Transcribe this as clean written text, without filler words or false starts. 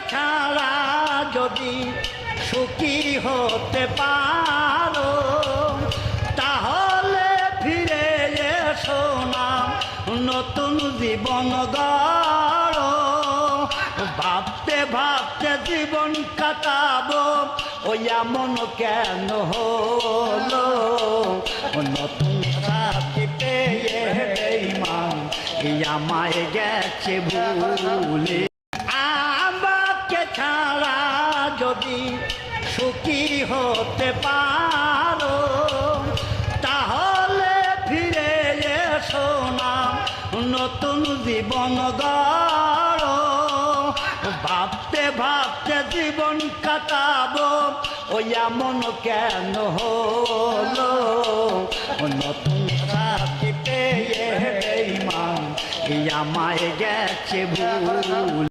ছাড়া যদি সুখী হতে পারো তাহলে ফিরে এসো না নতুন জীবন গড়ো ভাবতে ভাবতে জীবন কাটাবো ওই এমন কেন হলো নতুন সাথী পেয়ে বেঈমান আমায় গেছে ভুলে আমাকে ছাড়া যদি সুখী হতে পারো তাহলে ফিরে এসো না নতুন জীবন গড়ো ভাবতে ভাবতে জীবন কাটাবো ওই এমন কেন হলো নতুন সাথী পেয়ে বেঈমান আমায় গেছে ভুল